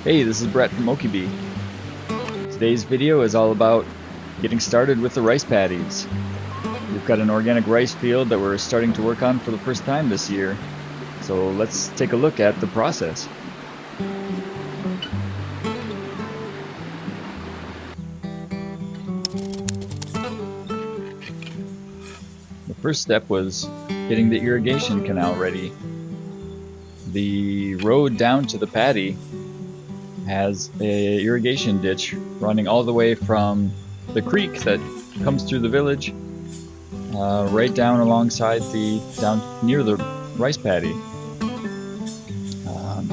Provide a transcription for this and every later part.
Hey, this is Brett from Okibi. Today's video is all about getting started with the rice paddies. We've got an organic rice field that we're starting to work on for the first time this year. So let's take a look at the process. The first step was getting the irrigation canal ready. The road down to the paddy has a irrigation ditch running all the way from the creek that comes through the village right down alongside down near the rice paddy.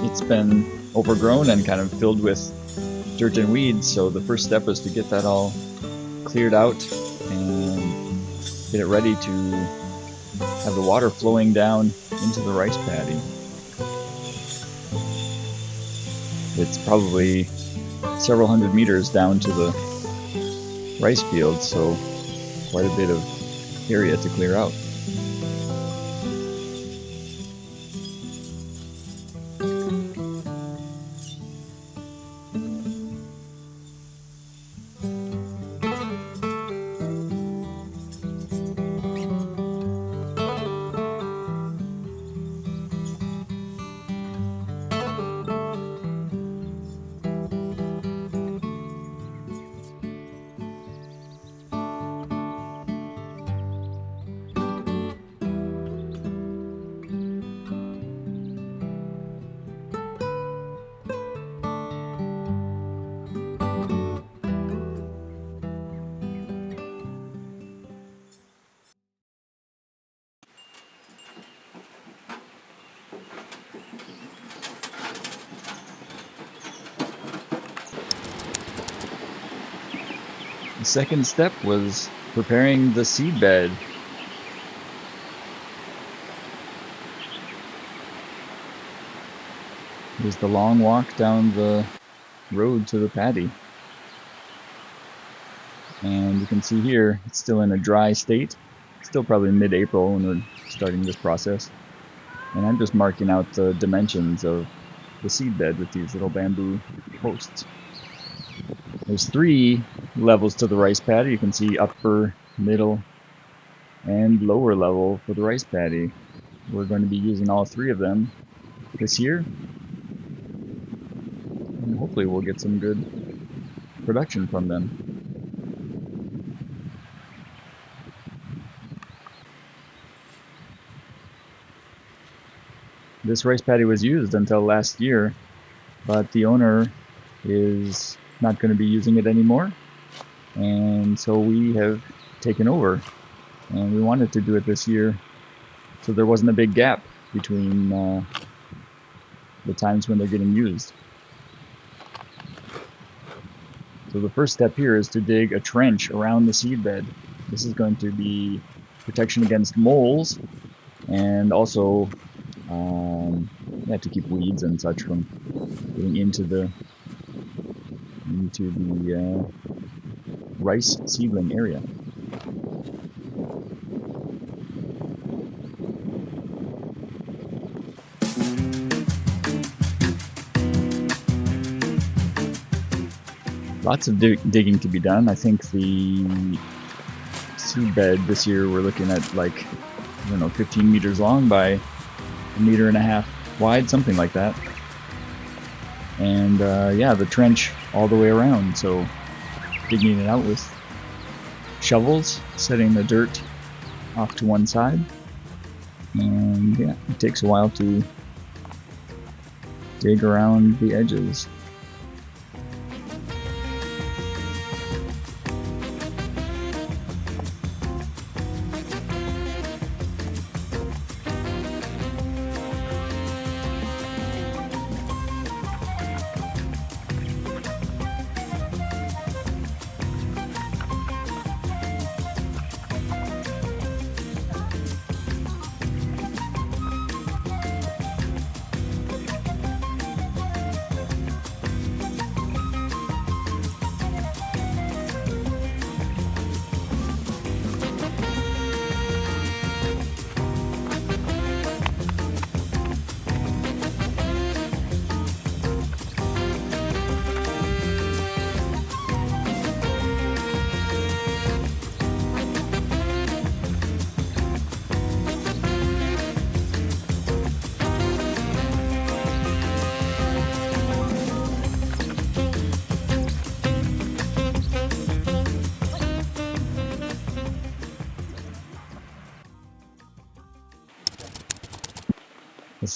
It's been overgrown and kind of filled with dirt and weeds, so the first step is to get that all cleared out and get it ready to have the water flowing down into the rice paddy. It's probably several hundred meters down to the rice field, so quite a bit of area to clear out. The second step was preparing the seed bed. Here's the long walk down the road to the paddy. And you can see here, it's still in a dry state. It's still probably mid-April when we're starting this process. And I'm just marking out the dimensions of the seed bed with these little bamboo posts. There's 3 levels to the rice paddy. You can see upper, middle, and lower level for the rice paddy. We're going to be using all 3 of them this year. And hopefully we'll get some good production from them. This rice paddy was used until last year, but the owner is not going to be using it anymore, and so we have taken over, and we wanted to do it this year so there wasn't a big gap between the times when they're getting used. So the first step here is to dig a trench around the seed bed. This is going to be protection against moles, and also to keep weeds and such from getting into the rice seedling area. Lots of digging to be done. I think the seed bed this year we're looking at 15 meters long by 1.5 meters wide, something like that. And the trench all the way around, so digging it out with shovels, setting the dirt off to one side, and it takes a while to dig around the edges.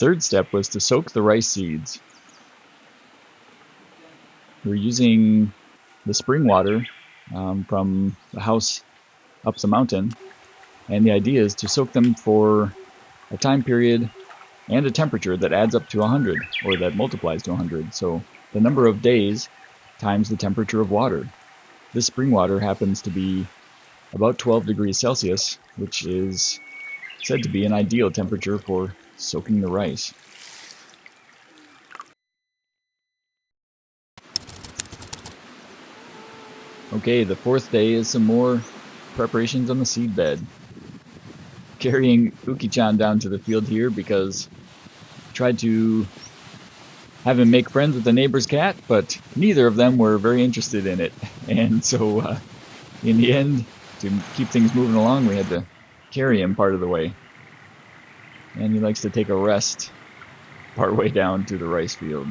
third step was to soak the rice seeds. We're using the spring water from the house up the mountain, and the idea is to soak them for a time period and a temperature that adds up to 100, or that multiplies to 100. So the number of days times the temperature of water. This spring water happens to be about 12 degrees Celsius, which is said to be an ideal temperature for soaking the rice. Okay, the fourth day is some more preparations on the seed bed. Carrying Uki-chan down to the field here because I tried to have him make friends with the neighbor's cat, but neither of them were very interested in it. And so in the end, to keep things moving along, we had to carry him part of the way. And he likes to take a rest part way down to the rice field.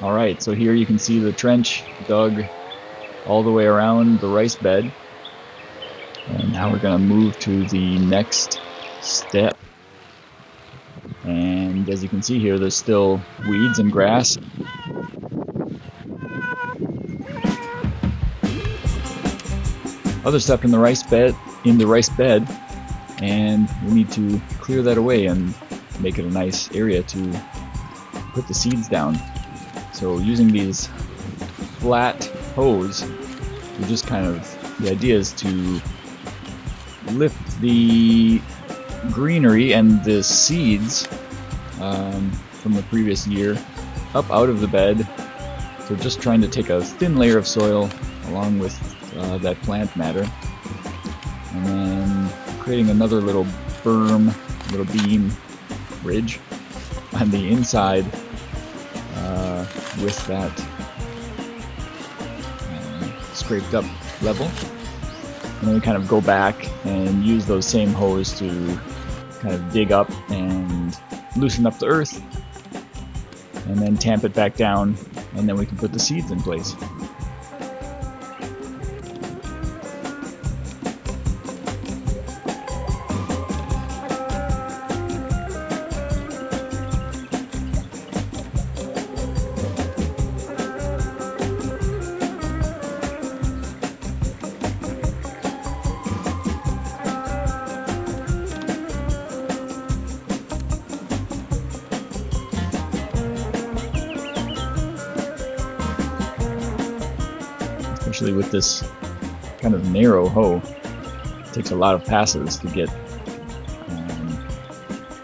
Alright, so here you can see the trench dug all the way around the rice bed. And now we're going to move to the next step. And as you can see here, there's still weeds and grass. Other stuff in the rice bed, and we need to clear that away and make it a nice area to put the seeds down. So using these flat hose, we just the idea is to lift the greenery and the seeds from the previous year up out of the bed. So just trying to take a thin layer of soil along with that plant matter, and then creating another little berm, little beam ridge on the inside with that scraped up level. And then we kind of go back and use those same hose to kind of dig up and loosen up the earth, and then tamp it back down, and then we can put the seeds in place. Especially with this kind of narrow hoe, it takes a lot of passes to get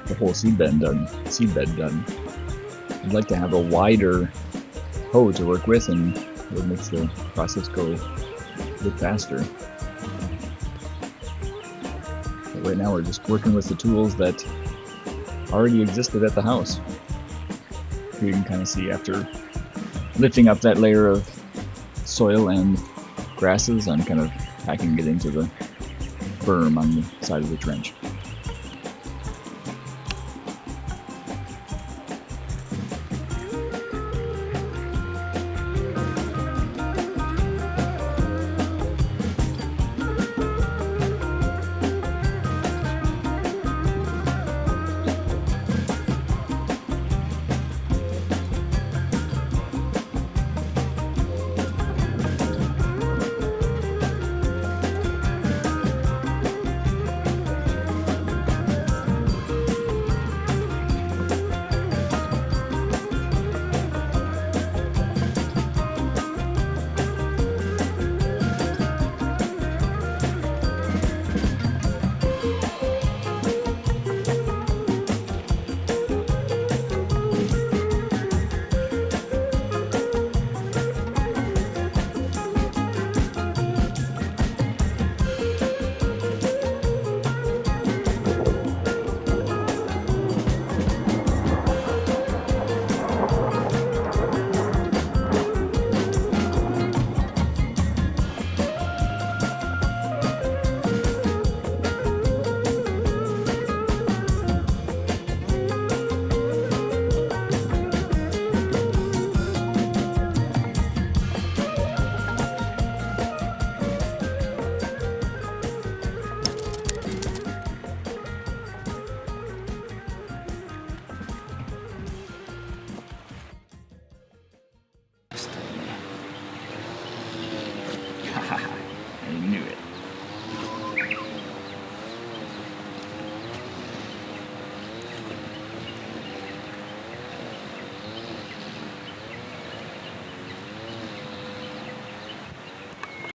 the whole seed bed done. I'd like to have a wider hoe to work with, and it makes the process go a bit faster. But right now we're just working with the tools that already existed at the house. Here you can kind of see, after lifting up that layer of soil and grasses, I'm kind of packing it into the berm on the side of the trench.